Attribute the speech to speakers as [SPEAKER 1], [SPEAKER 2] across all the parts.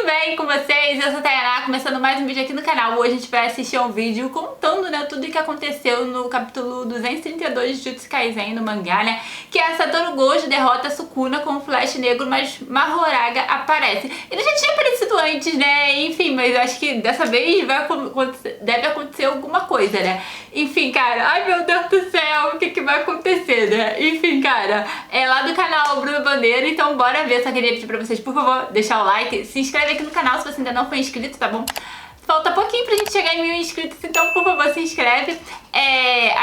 [SPEAKER 1] tudo bem com vocês? Eu sou a Tainá, começando mais um vídeo aqui no canal. Hoje a gente vai assistir a um vídeo contando, né, tudo o que aconteceu no capítulo 232 de Jujutsu Kaisen, no mangá, né? Que a Satoru Gojo derrota a Sukuna com um flash negro, mas Mahoraga aparece. Ele já tinha aparecido antes, né? Enfim, mas eu acho que dessa vez deve acontecer alguma coisa, né? Enfim, cara, ai meu Deus do céu, o que vai acontecer, né? Enfim, cara, é lá do canal Bruno Bandeira, então bora ver. Só queria pedir pra vocês, por favor, deixar o like, se inscreve aqui no canal se você ainda não for inscrito, tá bom? Falta pouquinho pra gente chegar em 1000 inscritos, então por favor se inscreve,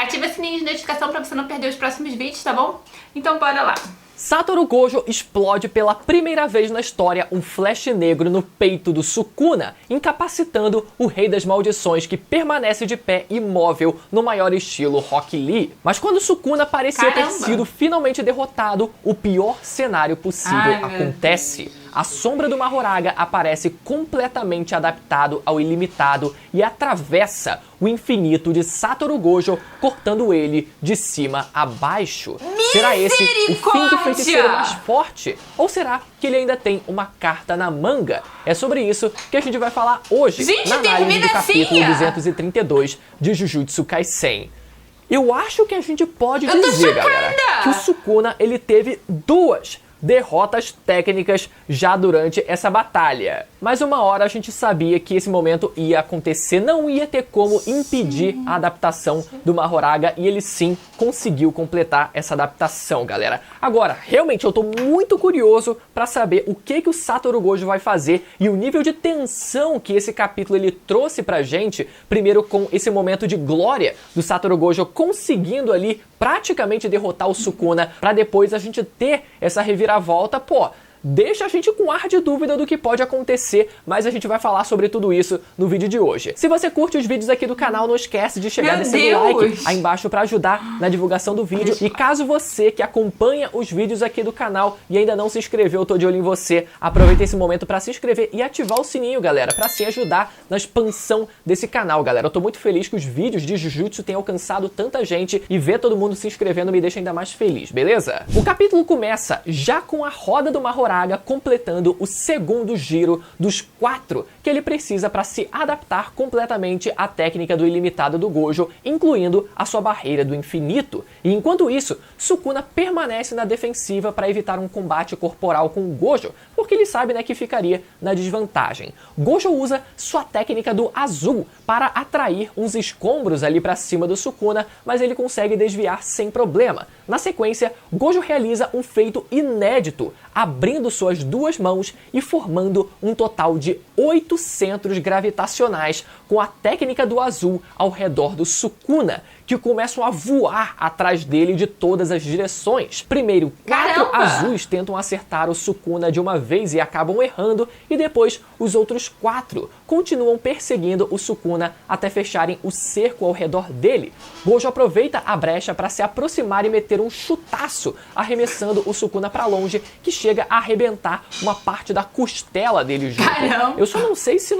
[SPEAKER 1] ativa o sininho de notificação pra você não perder os próximos vídeos, tá bom? Então bora lá.
[SPEAKER 2] Satoru Gojo explode pela primeira vez na história um flash negro no peito do Sukuna, incapacitando o Rei das Maldições, que permanece de pé imóvel no maior estilo Rock Lee. Mas quando Sukuna parecia ter sido finalmente derrotado, o pior cenário possível acontece. A sombra do Mahoraga aparece completamente adaptado ao ilimitado e atravessa o infinito de Satoru Gojo, cortando ele de cima a baixo. Será esse o fim do feiticeiro mais forte? Ou será que ele ainda tem uma carta na manga? É sobre isso que a gente vai falar hoje, na análise do capítulo 232 de Jujutsu Kaisen. Eu acho que a gente pode dizer, galera, que o Sukuna ele teve duas derrotas técnicas já durante essa batalha. Mas uma hora a gente sabia que esse momento ia acontecer, não ia ter como impedir a adaptação do Mahoraga, e ele sim conseguiu completar essa adaptação, galera. Agora, realmente eu tô muito curioso pra saber o que o Satoru Gojo vai fazer e o nível de tensão que esse capítulo ele trouxe pra gente, primeiro com esse momento de glória do Satoru Gojo conseguindo ali praticamente derrotar o Sukuna, pra depois a gente ter essa reviravolta, pô, deixa a gente com ar de dúvida do que pode acontecer, mas a gente vai falar sobre tudo isso no vídeo de hoje. Se você curte os vídeos aqui do canal, não esquece de chegar descendo o like aí embaixo pra ajudar na divulgação do vídeo. E caso você que acompanha os vídeos aqui do canal e ainda não se inscreveu, eu tô de olho em você, aproveita esse momento pra se inscrever e ativar o sininho, galera, pra assim ajudar na expansão desse canal, galera. Eu tô muito feliz que os vídeos de Jujutsu tenham alcançado tanta gente, e ver todo mundo se inscrevendo me deixa ainda mais feliz, beleza? O capítulo começa já com a roda do Mahoraga completando o segundo giro dos 4 que ele precisa para se adaptar completamente à técnica do ilimitado do Gojo, incluindo a sua barreira do infinito. E enquanto isso, Sukuna permanece na defensiva para evitar um combate corporal com o Gojo, porque ele sabe, né, que ficaria na desvantagem. Gojo usa sua técnica do azul para atrair uns escombros ali para cima do Sukuna, mas ele consegue desviar sem problema. Na sequência, Gojo realiza um feito inédito, abrindo suas duas mãos e formando um total de 8 centros gravitacionais com a técnica do azul ao redor do Sukuna, que começam a voar atrás dele de todas as direções. Primeiro, 4 azuis tentam acertar o Sukuna de uma vez e acabam errando, e depois os outros 4 continuam perseguindo o Sukuna até fecharem o cerco ao redor dele. Gojo aproveita a brecha para se aproximar e meter um chutaço, arremessando o Sukuna para longe, que chega a arrebentar uma parte da costela dele junto. Eu só não sei se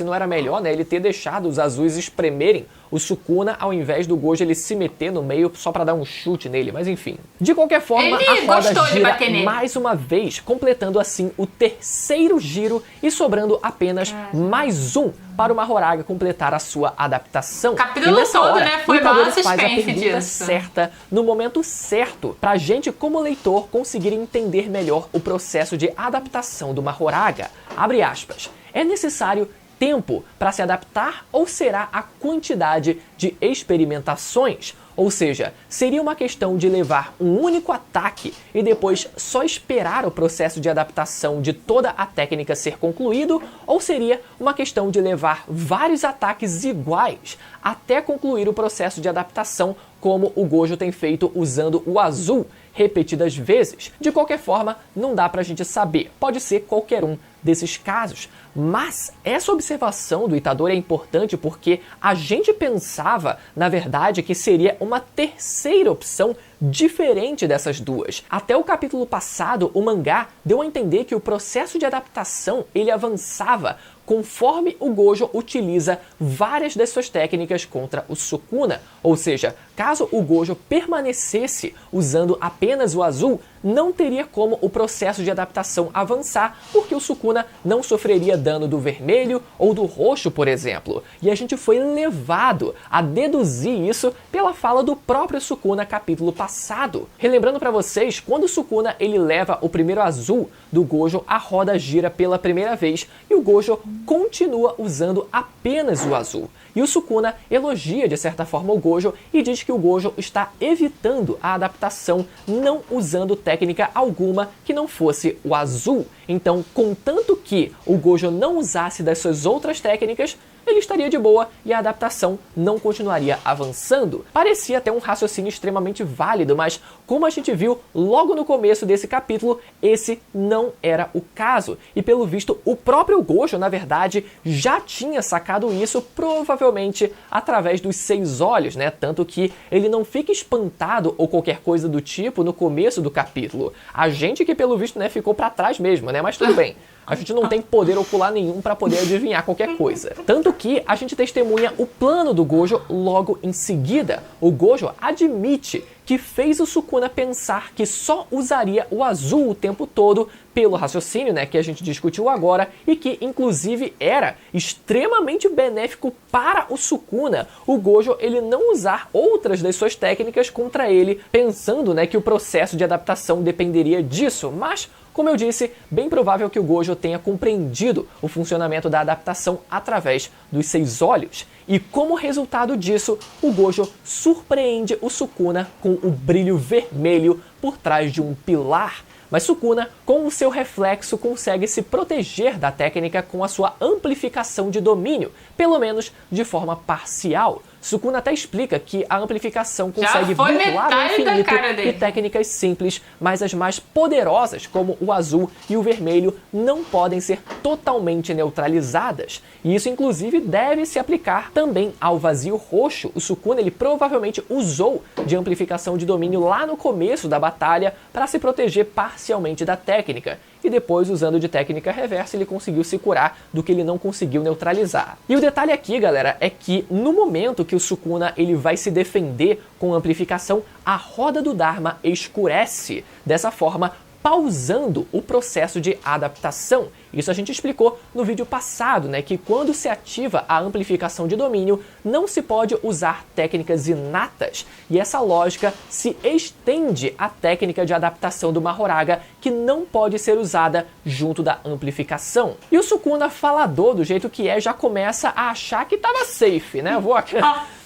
[SPEAKER 2] não era melhor, né, ele ter deixado os azuis espremerem o Sukuna, ao invés do Gojo ele se meter no meio só pra dar um chute nele, mas enfim. De qualquer forma, a roda gira mais uma vez, completando assim o terceiro giro e sobrando apenas mais um para o Mahoraga completar a sua adaptação.
[SPEAKER 1] Capítulo
[SPEAKER 2] e nessa
[SPEAKER 1] todo,
[SPEAKER 2] hora,
[SPEAKER 1] né? Foi
[SPEAKER 2] o Itadori
[SPEAKER 1] mó
[SPEAKER 2] faz a
[SPEAKER 1] suspense
[SPEAKER 2] pergunta
[SPEAKER 1] disso.
[SPEAKER 2] certa, no momento certo, pra gente como leitor conseguir entender melhor o processo de adaptação do Mahoraga. Abre aspas. É necessário tempo para se adaptar, ou será a quantidade de experimentações? Ou seja, seria uma questão de levar um único ataque e depois só esperar o processo de adaptação de toda a técnica ser concluído? Ou seria uma questão de levar vários ataques iguais até concluir o processo de adaptação, como o Gojo tem feito usando o azul repetidas vezes? De qualquer forma, não dá pra gente saber. Pode ser qualquer um desses casos. Mas essa observação do Itadori é importante porque a gente pensava, na verdade, que seria uma terceira opção diferente dessas duas. Até o capítulo passado, o mangá deu a entender que o processo de adaptação ele avançava conforme o Gojo utiliza várias das suas técnicas contra o Sukuna. Ou seja, caso o Gojo permanecesse usando apenas o azul, não teria como o processo de adaptação avançar, porque o Sukuna não sofreria dano do vermelho ou do roxo, por exemplo. E a gente foi levado a deduzir isso pela fala do próprio Sukuna capítulo passado. Relembrando para vocês, quando o Sukuna ele leva o primeiro azul do Gojo, a roda gira pela primeira vez e o Gojo continua usando apenas o azul. E o Sukuna elogia de certa forma o Gojo e diz que o Gojo está evitando a adaptação, não usando técnica alguma que não fosse o azul. Então, contanto que o Gojo não usasse das suas outras técnicas, ele estaria de boa e a adaptação não continuaria avançando. Parecia até um raciocínio extremamente válido, mas como a gente viu logo no começo desse capítulo, esse não era o caso. E pelo visto, o próprio Gojo, na verdade, já tinha sacado isso, provavelmente através dos 6 olhos, né? Tanto que ele não fica espantado ou qualquer coisa do tipo no começo do capítulo. A gente que pelo visto, né, ficou pra trás mesmo, né? Mas tudo bem. A gente não tem poder ocular nenhum para poder adivinhar qualquer coisa. Tanto que a gente testemunha o plano do Gojo logo em seguida. O Gojo admite que fez o Sukuna pensar que só usaria o azul o tempo todo pelo raciocínio, né, que a gente discutiu agora, e que inclusive era extremamente benéfico para o Sukuna o Gojo ele não usar outras das suas técnicas contra ele, pensando, né, que o processo de adaptação dependeria disso, mas como eu disse, bem provável que o Gojo tenha compreendido o funcionamento da adaptação através dos 6 olhos. E como resultado disso, o Gojo surpreende o Sukuna com o brilho vermelho por trás de um pilar. Mas Sukuna, com o seu reflexo, consegue se proteger da técnica com a sua amplificação de domínio, pelo menos de forma parcial. Sukuna até explica que a amplificação consegue burlar o infinito e técnicas simples, mas as mais poderosas, como o azul e o vermelho, não podem ser totalmente neutralizadas. E isso, inclusive, deve se aplicar também ao vazio roxo. O Sukuna ele provavelmente usou de amplificação de domínio lá no começo da batalha para se proteger parcialmente da técnica. E depois, usando de técnica reversa, ele conseguiu se curar do que ele não conseguiu neutralizar. E o detalhe aqui, galera, é que no momento que o Sukuna ele vai se defender com amplificação, a roda do Dharma escurece. Dessa forma, pausando o processo de adaptação. Isso a gente explicou no vídeo passado, né, que quando se ativa a amplificação de domínio, não se pode usar técnicas inatas, e essa lógica se estende à técnica de adaptação do Mahoraga, que não pode ser usada junto da amplificação. E o Sukuna, falador do jeito que é, já começa a achar que estava safe, né?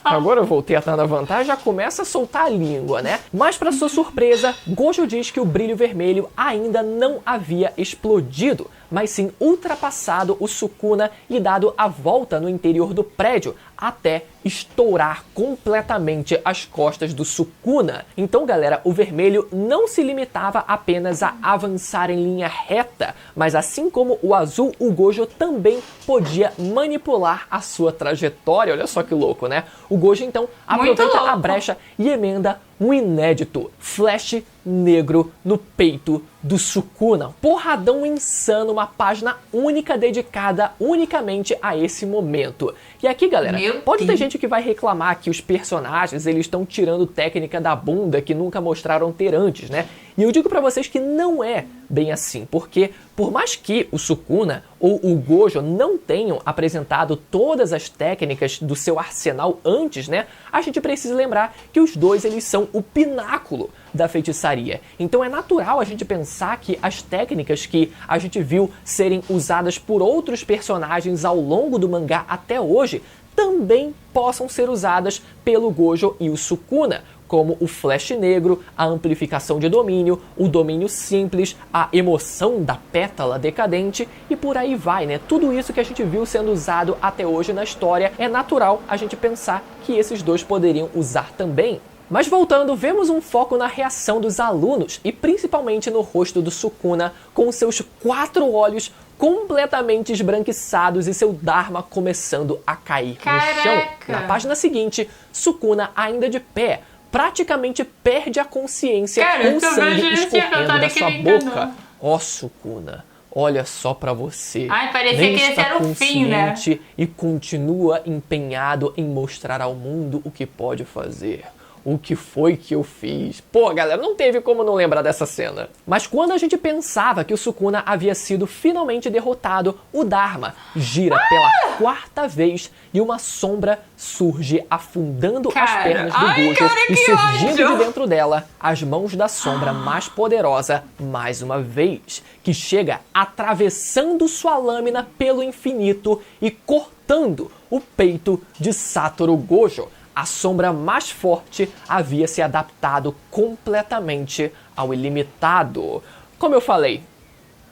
[SPEAKER 2] Agora eu voltei a estar na vantagem, já começa a soltar a língua, né? Mas para sua surpresa, Gojo diz que o brilho vermelho ainda não havia explodido, mas sim ultrapassado o Sukuna e dado a volta no interior do prédio, até estourar completamente as costas do Sukuna. Então, galera, o vermelho não se limitava apenas a avançar em linha reta, mas assim como o azul, o Gojo também podia manipular a sua trajetória. Olha só que louco, né? O Gojo, então, aproveita a brecha e emenda um inédito flash negro no peito do Sukuna. Porradão insano, uma página única dedicada unicamente a esse momento. E aqui, galera, pode ter gente que vai reclamar que os personagens eles estão tirando técnica da bunda que nunca mostraram ter antes, né? E eu digo pra vocês que não é bem assim, porque por mais que o Sukuna ou o Gojo não tenham apresentado todas as técnicas do seu arsenal antes, né? A gente precisa lembrar que os dois eles são o pináculo da feitiçaria. Então é natural a gente pensar que as técnicas que a gente viu serem usadas por outros personagens ao longo do mangá até hoje também possam ser usadas pelo Gojo e o Sukuna, como o flash negro, a amplificação de domínio, o domínio simples, a emoção da pétala decadente e por aí vai, né? Tudo isso que a gente viu sendo usado até hoje na história, é natural a gente pensar que esses dois poderiam usar também. Mas voltando, vemos um foco na reação dos alunos e principalmente no rosto do Sukuna, com seus 4 olhos completamente esbranquiçados e seu Dharma começando a cair no chão. Na página seguinte, Sukuna, ainda de pé, praticamente perde a consciência com sangue escorrendo da sua boca. Ó, Sukuna, olha só pra você.
[SPEAKER 1] Ai, parecia que esse era o fim, né?
[SPEAKER 2] E continua empenhado em mostrar ao mundo o que pode fazer. O que foi que eu fiz? Pô, galera, não teve como não lembrar dessa cena. Mas quando a gente pensava que o Sukuna havia sido finalmente derrotado, o Dharma gira pela quarta vez e uma sombra surge afundando as pernas do Gojo e surgindo de dentro dela as mãos da sombra mais poderosa mais uma vez, que chega atravessando sua lâmina pelo infinito e cortando o peito de Satoru Gojo. A sombra mais forte havia se adaptado completamente ao ilimitado. Como eu falei,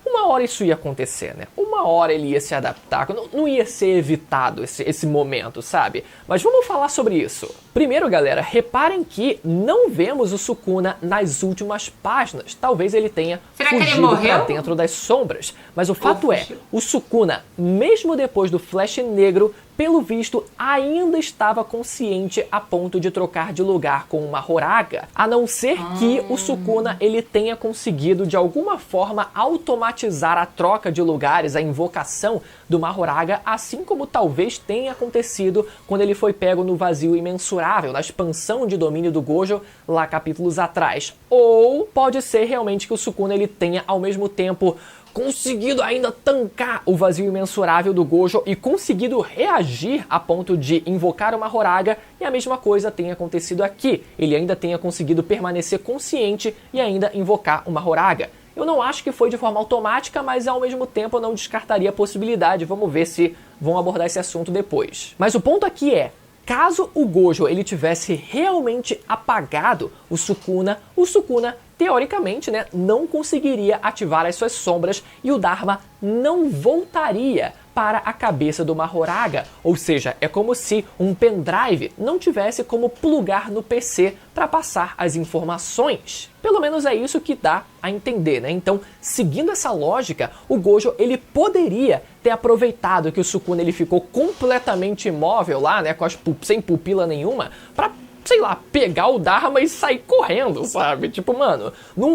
[SPEAKER 2] uma hora isso ia acontecer, né? Uma hora ele ia se adaptar, não ia ser evitado esse momento, sabe? Mas vamos falar sobre isso. Primeiro, galera, reparem que não vemos o Sukuna nas últimas páginas. Talvez ele tenha fugido pra dentro das sombras. Mas o fato é, o Sukuna, mesmo depois do Flash Negro, pelo visto, ainda estava consciente a ponto de trocar de lugar com uma Horaga, a não ser que o Sukuna ele tenha conseguido de alguma forma automatizar a troca de lugares, a invocação do Mahoraga, assim como talvez tenha acontecido quando ele foi pego no vazio imensurável, na expansão de domínio do Gojo, lá capítulos atrás. Ou pode ser realmente que o Sukuna ele tenha ao mesmo tempo conseguido ainda tancar o vazio imensurável do Gojo e conseguido reagir a ponto de invocar uma Horaga, e a mesma coisa tenha acontecido aqui. Ele ainda tenha conseguido permanecer consciente e ainda invocar uma Horaga. Eu não acho que foi de forma automática, mas ao mesmo tempo eu não descartaria a possibilidade. Vamos ver se vão abordar esse assunto depois. Mas o ponto aqui é, caso o Gojo ele tivesse realmente apagado o Sukuna teoricamente, né, não conseguiria ativar as suas sombras e o Dharma não voltaria para a cabeça do Mahoraga. Ou seja, é como se um pendrive não tivesse como plugar no PC para passar as informações. Pelo menos é isso que dá a entender, né? Então, seguindo essa lógica, o Gojo ele poderia ter aproveitado que o Sukuna ele ficou completamente imóvel lá, né, sem pupila nenhuma, para, sei lá, pegar o Dharma e sair correndo, sabe? Tipo, mano,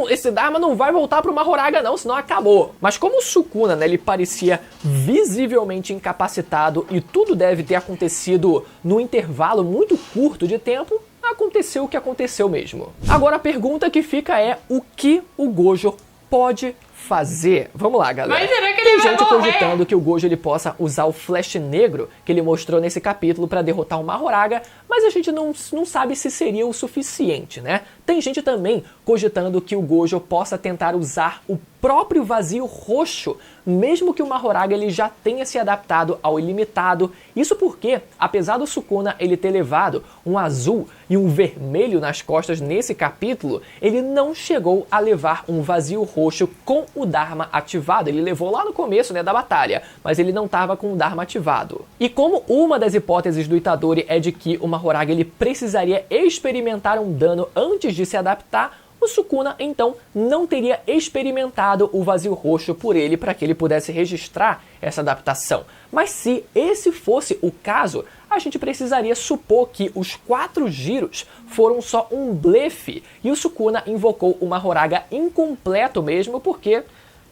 [SPEAKER 2] esse Dharma não vai voltar pro Mahoraga não, senão acabou. Mas como o Sukuna, né, ele parecia visivelmente incapacitado e tudo deve ter acontecido num intervalo muito curto de tempo, aconteceu o que aconteceu mesmo. Agora a pergunta que fica é, o que o Gojo pode fazer? Vamos lá, galera.
[SPEAKER 1] Mas será que
[SPEAKER 2] tem gente cogitando que o Gojo ele possa usar o Flash Negro que ele mostrou nesse capítulo para derrotar o Mahoraga, mas a gente não sabe se seria o suficiente, né? Tem gente também cogitando que o Gojo possa tentar usar o próprio vazio roxo, mesmo que o Mahoraga ele já tenha se adaptado ao ilimitado. Isso porque, apesar do Sukuna ele ter levado um azul e um vermelho nas costas nesse capítulo, ele não chegou a levar um vazio roxo com o Dharma ativado. Ele levou lá no começo, né, da batalha, mas ele não estava com o Dharma ativado. E como uma das hipóteses do Itadori é de que o Mahoraga ele precisaria experimentar um dano antes de se adaptar, o Sukuna, então, não teria experimentado o vazio roxo por ele para que ele pudesse registrar essa adaptação. Mas se esse fosse o caso, a gente precisaria supor que os 4 giros foram só um blefe e o Sukuna invocou o Mahoraga incompleto mesmo porque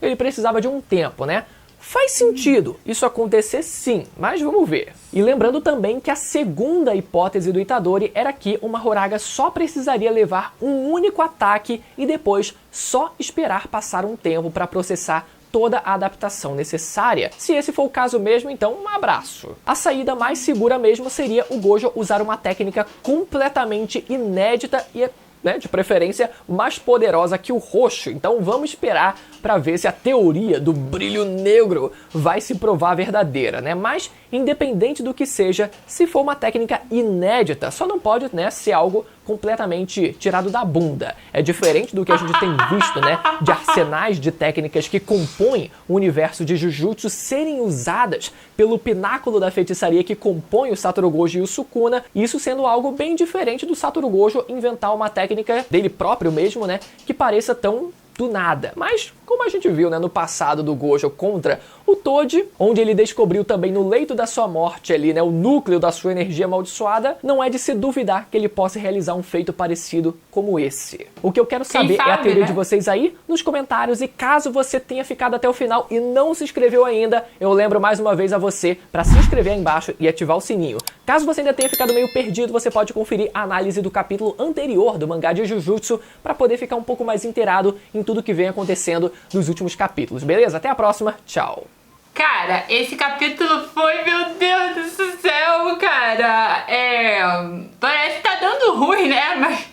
[SPEAKER 2] ele precisava de um tempo, né? Faz sentido isso acontecer sim, mas vamos ver. E lembrando também que a segunda hipótese do Itadori era que o Mahoraga só precisaria levar um único ataque e depois só esperar passar um tempo para processar toda a adaptação necessária. Se esse for o caso mesmo, então um abraço. A saída mais segura mesmo seria o Gojo usar uma técnica completamente inédita e, né, de preferência mais poderosa que o roxo. Então vamos esperar para ver se a teoria do brilho negro vai se provar verdadeira, né? Mas independente do que seja, se for uma técnica inédita, só não pode, né, ser algo completamente tirado da bunda. É diferente do que a gente tem visto, né, de arsenais de técnicas que compõem o universo de Jujutsu serem usadas pelo pináculo da feitiçaria que compõe o Satoru Gojo e o Sukuna, isso sendo algo bem diferente do Satoru Gojo inventar uma técnica dele próprio mesmo, né, que pareça tão do nada. Mas, como a gente viu, né, no passado do Gojo contra o Toji, onde ele descobriu também no leito da sua morte ali, né, o núcleo da sua energia amaldiçoada, não é de se duvidar que ele possa realizar um feito parecido como esse. O que eu quero saber é a teoria de vocês aí nos comentários, e caso você tenha ficado até o final e não se inscreveu ainda, eu lembro mais uma vez a você para se inscrever aí embaixo e ativar o sininho. Caso você ainda tenha ficado meio perdido, você pode conferir a análise do capítulo anterior do mangá de Jujutsu para poder ficar um pouco mais inteirado em tudo que vem acontecendo nos últimos capítulos, beleza? Até a próxima, tchau!
[SPEAKER 1] Cara, esse capítulo foi, meu Deus do céu, cara, parece que tá dando ruim, né, mas...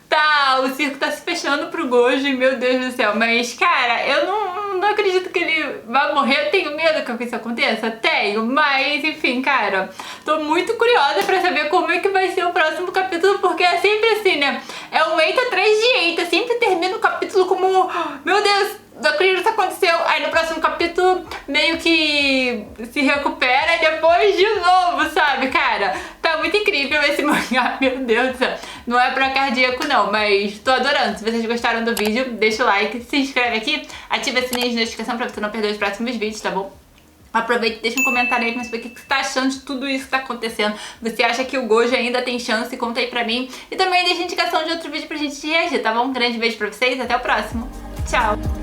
[SPEAKER 1] Tá, o circo tá se fechando pro Gojo, meu Deus do céu, mas, cara, eu não acredito que ele vai morrer, eu tenho medo que isso aconteça, tenho, mas, enfim, cara, tô muito curiosa pra saber como é que vai ser o próximo capítulo, porque é sempre assim, né, é um eita atrás de eita, sempre termina o capítulo como, meu Deus, não acredito que isso aconteceu, aí no próximo capítulo meio que se recupera e depois de novo, sabe, cara, tá muito incrível esse mangá, meu Deus do céu, não é pra cardíaco não, mas tô adorando. Se vocês gostaram do vídeo, deixa o like, se inscreve aqui, ativa o sininho de notificação pra você não perder os próximos vídeos, tá bom? Aproveita e deixa um comentário aí pra saber o que você tá achando de tudo isso que tá acontecendo. Você acha que o Gojo ainda tem chance? Conta aí pra mim. E também deixa indicação de outro vídeo pra gente reagir, tá bom? Um grande beijo pra vocês, até o próximo. Tchau!